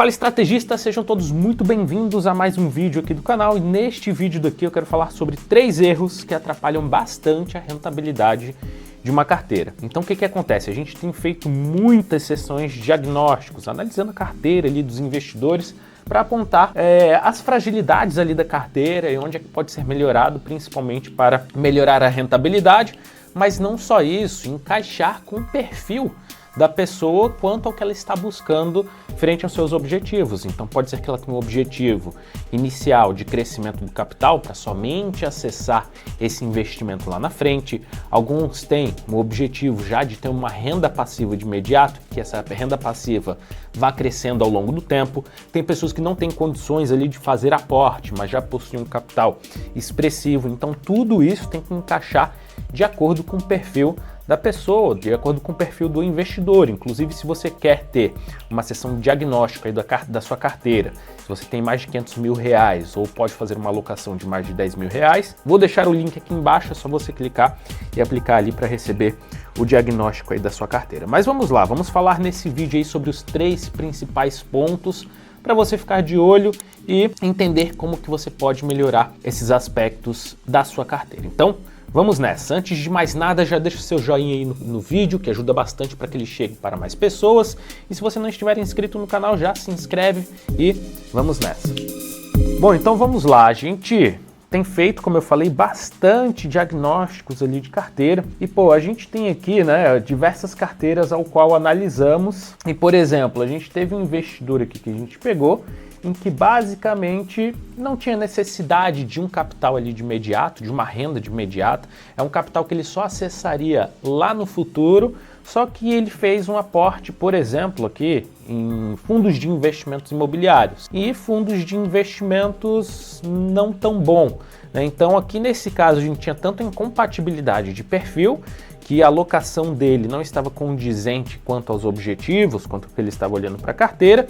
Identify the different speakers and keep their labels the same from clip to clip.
Speaker 1: Fala estrategistas, sejam todos muito bem-vindos a mais um vídeo aqui do canal, e neste vídeo daqui eu quero falar sobre 3 erros que atrapalham bastante a rentabilidade de uma carteira. Então o que acontece? A gente tem feito muitas sessões de diagnósticos, analisando a carteira ali dos investidores para apontar as fragilidades ali da carteira e onde é que pode ser melhorado, principalmente para melhorar a rentabilidade, mas não só isso, encaixar com o perfil da pessoa quanto ao que ela está buscando frente aos seus objetivos. Então pode ser que ela tenha um objetivo inicial de crescimento do capital para somente acessar esse investimento lá na frente. Alguns têm um objetivo já de ter uma renda passiva de imediato, que essa renda passiva vá crescendo ao longo do tempo. Tem pessoas que não têm condições ali de fazer aporte, mas já possuem um capital expressivo. Então tudo isso tem que encaixar de acordo com o perfil da pessoa, de acordo com o perfil do investidor. Inclusive, se você quer ter uma sessão de diagnóstico aí da sua carteira, se você tem mais de R$500 mil ou pode fazer uma alocação de mais de R$10 mil, vou deixar o link aqui embaixo, é só você clicar e aplicar ali para receber o diagnóstico aí da sua carteira. Mas vamos lá, vamos falar nesse vídeo aí sobre os 3 principais pontos para você ficar de olho e entender como que você pode melhorar esses aspectos da sua carteira. Então, vamos nessa. Antes de mais nada, já deixa o seu joinha aí no vídeo, que ajuda bastante para que ele chegue para mais pessoas. E se você não estiver inscrito no canal, já se inscreve e vamos nessa. Bom, então vamos lá. A gente tem feito, como eu falei, bastante diagnósticos ali de carteira. E, a gente tem aqui, né, diversas carteiras ao qual analisamos. E, por exemplo, a gente teve um investidor aqui que a gente pegou, em que basicamente não tinha necessidade de um capital ali de imediato, de uma renda de imediato. É um capital que ele só acessaria lá no futuro, só que ele fez um aporte, por exemplo, aqui em fundos de investimentos imobiliários e fundos de investimentos não tão bom, né? Então aqui nesse caso a gente tinha tanta incompatibilidade de perfil que a alocação dele não estava condizente quanto aos objetivos, quanto que ele estava olhando para a carteira,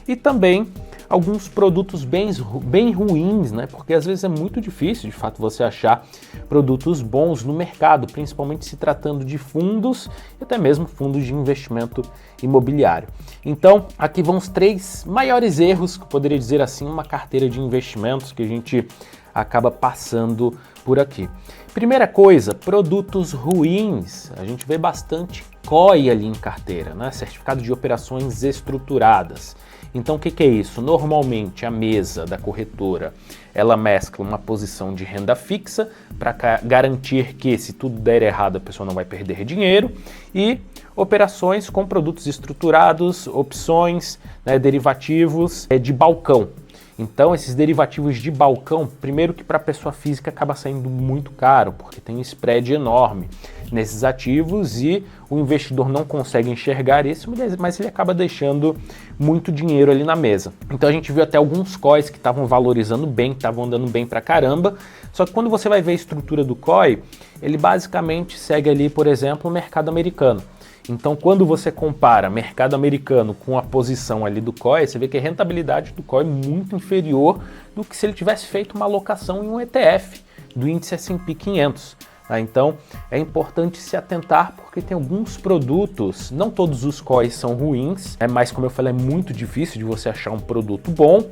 Speaker 1: e também alguns produtos bem ruins, né? Porque às vezes é muito difícil, de fato, você achar produtos bons no mercado, principalmente se tratando de fundos e até mesmo fundos de investimento imobiliário. Então, aqui vão os 3 maiores erros, que eu poderia dizer assim, uma carteira de investimentos que a gente acaba passando por aqui. Primeira coisa, produtos ruins. A gente vê bastante COI ali em carteira, né? Certificado de operações estruturadas. Então o que é isso? Normalmente a mesa da corretora, ela mescla uma posição de renda fixa para garantir que se tudo der errado a pessoa não vai perder dinheiro, e operações com produtos estruturados, opções, né, derivativos de balcão. Então esses derivativos de balcão, primeiro que para a pessoa física acaba saindo muito caro, porque tem um spread enorme nesses ativos e o investidor não consegue enxergar isso, mas ele acaba deixando muito dinheiro ali na mesa. Então a gente viu até alguns COIs que estavam valorizando bem, que estavam andando bem pra caramba, só que quando você vai ver a estrutura do COI, ele basicamente segue ali, por exemplo, o mercado americano. Então, quando você compara mercado americano com a posição ali do COI, você vê que a rentabilidade do COI é muito inferior do que se ele tivesse feito uma alocação em um ETF do índice S&P 500. Então, é importante se atentar porque tem alguns produtos, não todos os COIs são ruins, mas como eu falei, é muito difícil de você achar um produto bom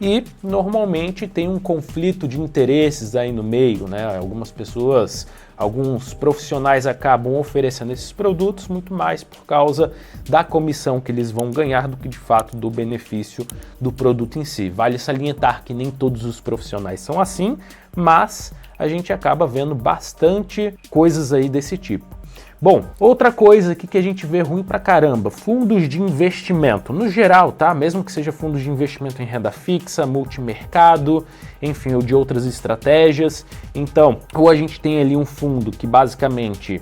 Speaker 1: e normalmente tem um conflito de interesses aí no meio, né? Algumas pessoas, alguns profissionais acabam oferecendo esses produtos muito mais por causa da comissão que eles vão ganhar do que de fato do benefício do produto em si. Vale salientar que nem todos os profissionais são assim, mas a gente acaba vendo bastante coisas aí desse tipo. Bom, outra coisa aqui que a gente vê ruim pra caramba, fundos de investimento, no geral, tá? Mesmo que seja fundos de investimento em renda fixa, multimercado, enfim, ou de outras estratégias. Então, ou a gente tem ali um fundo que basicamente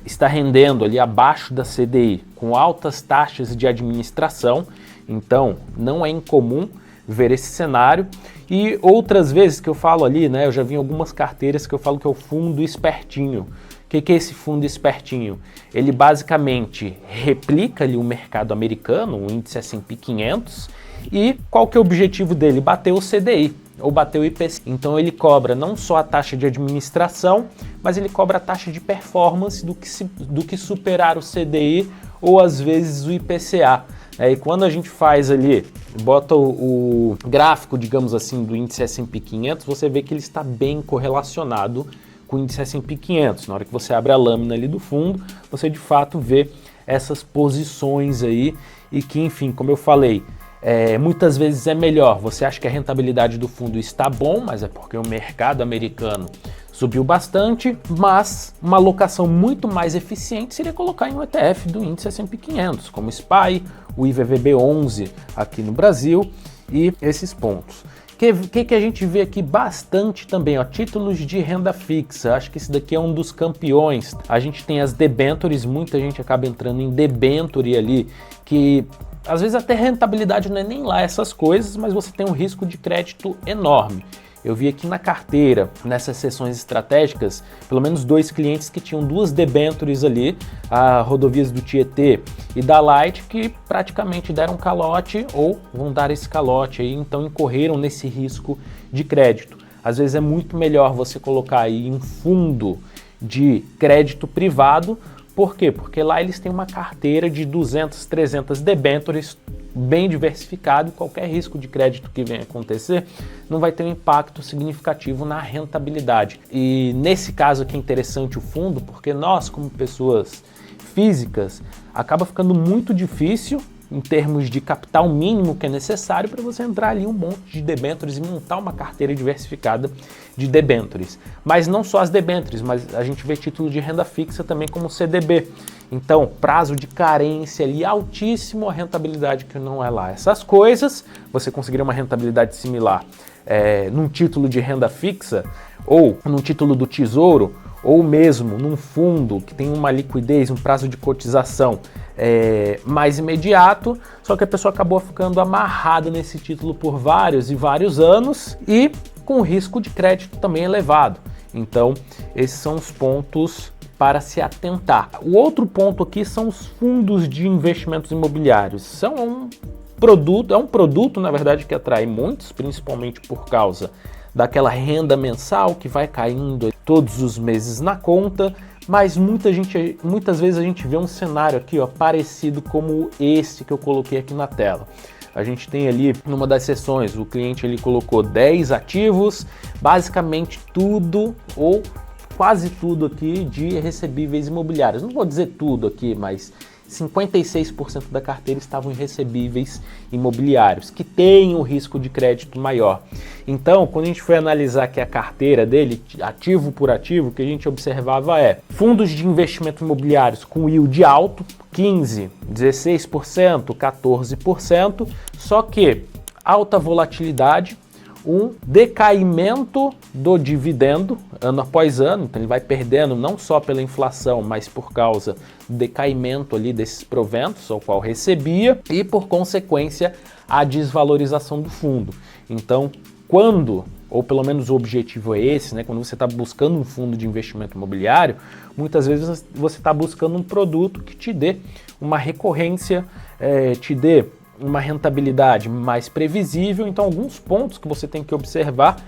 Speaker 1: está rendendo ali abaixo da CDI, com altas taxas de administração, então não é incomum ver esse cenário. E outras vezes que eu falo ali, né, eu já vi em algumas carteiras que eu falo que é o fundo espertinho. O que é esse fundo espertinho? Ele basicamente replica ali o mercado americano, o índice S&P 500, e qual que é o objetivo dele? Bater o CDI ou bater o IPCA. Então ele cobra não só a taxa de administração, mas ele cobra a taxa de performance do que superar o CDI ou às vezes o IPCA. E quando a gente faz ali, bota o gráfico, digamos assim, do índice S&P 500, você vê que ele está bem correlacionado com o índice S&P 500. Na hora que você abre a lâmina ali do fundo, você de fato vê essas posições aí e que, enfim, como eu falei, muitas vezes é melhor. Você acha que a rentabilidade do fundo está bom, mas é porque o mercado americano subiu bastante, mas uma alocação muito mais eficiente seria colocar em um ETF do índice S&P 500, como o SPY, o IVVB11 aqui no Brasil e esses pontos. Que a gente vê aqui bastante também, ó, títulos de renda fixa. Acho que esse daqui é um dos campeões. A gente tem as debentures, muita gente acaba entrando em debenture ali, que às vezes até rentabilidade não é nem lá essas coisas, mas você tem um risco de crédito enorme. Eu vi aqui na carteira, nessas sessões estratégicas, pelo menos 2 clientes que tinham 2 debentures ali, a Rodovias do Tietê e da Light, que praticamente deram calote ou vão dar esse calote aí, então incorreram nesse risco de crédito. Às vezes é muito melhor você colocar aí um fundo de crédito privado. Por quê? Porque lá eles têm uma carteira de 200, 300 debentures bem diversificado e qualquer risco de crédito que venha acontecer não vai ter um impacto significativo na rentabilidade. E nesse caso aqui é interessante o fundo, porque nós, como pessoas físicas, acaba ficando muito difícil em termos de capital mínimo que é necessário para você entrar ali um monte de debentures e montar uma carteira diversificada de debentures. Mas não só as debentures, mas a gente vê título de renda fixa também como CDB. Então, prazo de carência ali altíssimo, a rentabilidade que não é lá. Essas coisas, você conseguiria uma rentabilidade similar num título de renda fixa ou num título do Tesouro, ou mesmo num fundo que tem uma liquidez, um prazo de cotização mais imediato, só que a pessoa acabou ficando amarrada nesse título por vários e vários anos e com risco de crédito também elevado. Então, esses são os pontos para se atentar. O outro ponto aqui são os fundos de investimentos imobiliários. São um produto, na verdade, que atrai muitos, principalmente por causa daquela renda mensal que vai caindo todos os meses na conta, mas muitas vezes a gente vê um cenário aqui, ó, parecido como esse que eu coloquei aqui na tela. A gente tem ali, numa das sessões, o cliente ele colocou 10 ativos, basicamente tudo ou quase tudo aqui de recebíveis imobiliários. Não vou dizer tudo aqui, mas 56% da carteira estavam em recebíveis imobiliários, que têm um risco de crédito maior. Então, quando a gente foi analisar aqui a carteira dele, ativo por ativo, o que a gente observava fundos de investimento imobiliários com yield alto, 15%, 16%, 14%, só que alta volatilidade, um decaimento do dividendo ano após ano, então ele vai perdendo não só pela inflação, mas por causa do decaimento ali desses proventos ao qual recebia e por consequência a desvalorização do fundo. Então, ou pelo menos o objetivo é esse, né? Quando você está buscando um fundo de investimento imobiliário, muitas vezes você está buscando um produto que te dê uma recorrência, te dê uma rentabilidade mais previsível. Então, alguns pontos que você tem que observar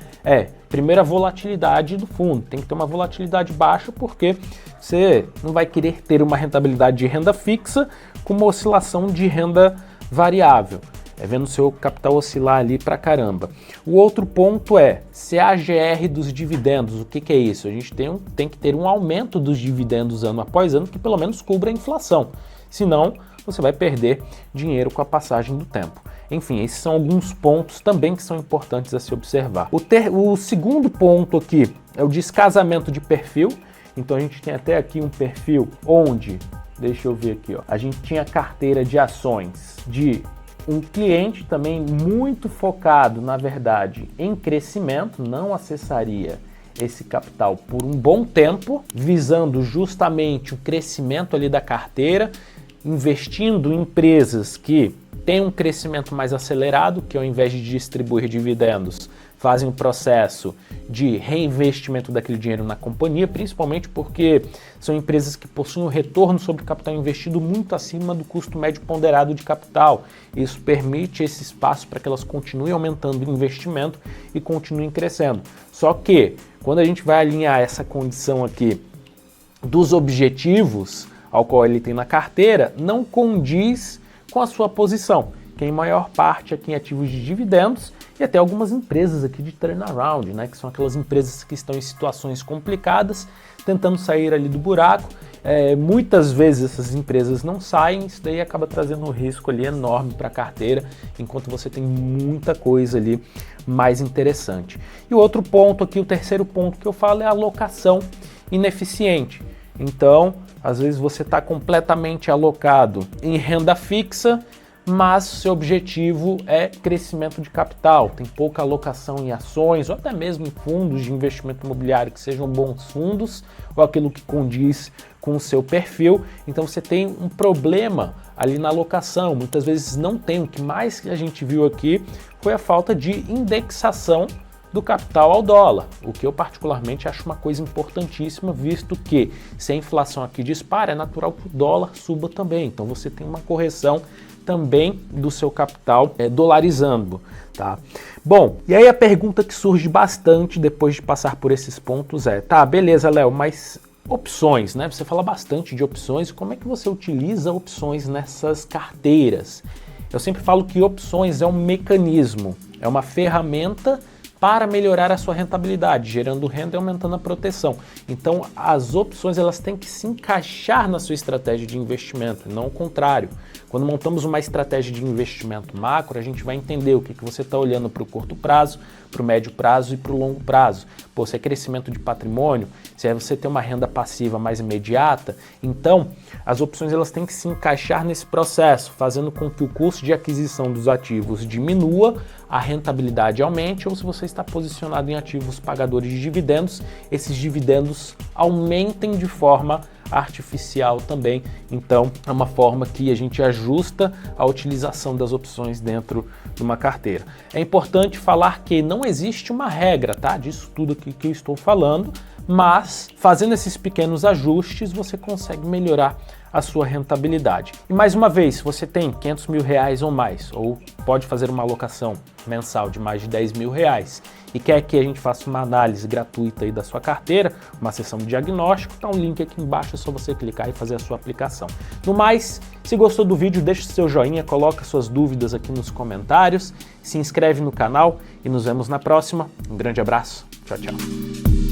Speaker 1: primeiro, a volatilidade do fundo. Tem que ter uma volatilidade baixa, porque você não vai querer ter uma rentabilidade de renda fixa com uma oscilação de renda variável. Vendo o seu capital oscilar ali pra caramba. O outro ponto é CAGR dos dividendos. O que é isso? A gente tem que ter um aumento dos dividendos ano após ano que pelo menos cubra a inflação. Senão, você vai perder dinheiro com a passagem do tempo. Enfim, esses são alguns pontos também que são importantes a se observar. O segundo ponto aqui é o descasamento de perfil. Então a gente tem até aqui um perfil onde, deixa eu ver aqui, ó, a gente tinha carteira de ações de um cliente também muito focado, na verdade, em crescimento, não acessaria esse capital por um bom tempo, visando justamente o crescimento ali da carteira, investindo em empresas que têm um crescimento mais acelerado, que ao invés de distribuir dividendos, fazem um processo de reinvestimento daquele dinheiro na companhia, principalmente porque são empresas que possuem um retorno sobre o capital investido muito acima do custo médio ponderado de capital. Isso permite esse espaço para que elas continuem aumentando o investimento e continuem crescendo. Só que, quando a gente vai alinhar essa condição aqui dos objetivos ao qual ele tem na carteira, não condiz com a sua posição, que em maior parte aqui em ativos de dividendos e até algumas empresas aqui de turnaround, né, que são aquelas empresas que estão em situações complicadas, tentando sair ali do buraco. Muitas vezes essas empresas não saem, isso daí acaba trazendo um risco ali enorme para a carteira, enquanto você tem muita coisa ali mais interessante. E o outro ponto aqui, o terceiro ponto que eu falo é a alocação ineficiente. Então, às vezes você está completamente alocado em renda fixa, mas seu objetivo é crescimento de capital, tem pouca alocação em ações ou até mesmo em fundos de investimento imobiliário que sejam bons fundos ou aquilo que condiz com o seu perfil, então você tem um problema ali na alocação, muitas vezes não tem. O que mais que a gente viu aqui foi a falta de indexação do capital ao dólar, o que eu particularmente acho uma coisa importantíssima, visto que se a inflação aqui dispara, é natural que o dólar suba também, então você tem uma correção também do seu capital dolarizando, tá? Bom, e aí a pergunta que surge bastante depois de passar por esses pontos é, tá, beleza, Léo, mas opções, né? Você fala bastante de opções, como é que você utiliza opções nessas carteiras? Eu sempre falo que opções é um mecanismo, é uma ferramenta para melhorar a sua rentabilidade, gerando renda e aumentando a proteção. Então, as opções elas têm que se encaixar na sua estratégia de investimento, e não o contrário. Quando montamos uma estratégia de investimento macro, a gente vai entender o que você está olhando para o curto prazo, para o médio prazo e para o longo prazo. Pô, se é crescimento de patrimônio, se é você ter uma renda passiva mais imediata, então as opções elas têm que se encaixar nesse processo, fazendo com que o custo de aquisição dos ativos diminua, a rentabilidade aumente, ou se você está posicionado em ativos pagadores de dividendos, esses dividendos aumentem de forma artificial também. Então é uma forma que a gente ajusta a utilização das opções dentro de uma carteira. É importante falar que não existe uma regra, tá, disso tudo aqui que eu estou falando, mas fazendo esses pequenos ajustes você consegue melhorar a sua rentabilidade. E mais uma vez, se você tem 500 mil reais ou mais, ou pode fazer uma alocação mensal de mais de 10 mil reais e quer que a gente faça uma análise gratuita aí da sua carteira, uma sessão de diagnóstico, tá um link aqui embaixo, é só você clicar e fazer a sua aplicação. No mais, se gostou do vídeo, deixa o seu joinha, coloca suas dúvidas aqui nos comentários, se inscreve no canal e nos vemos na próxima. Um grande abraço, tchau, tchau.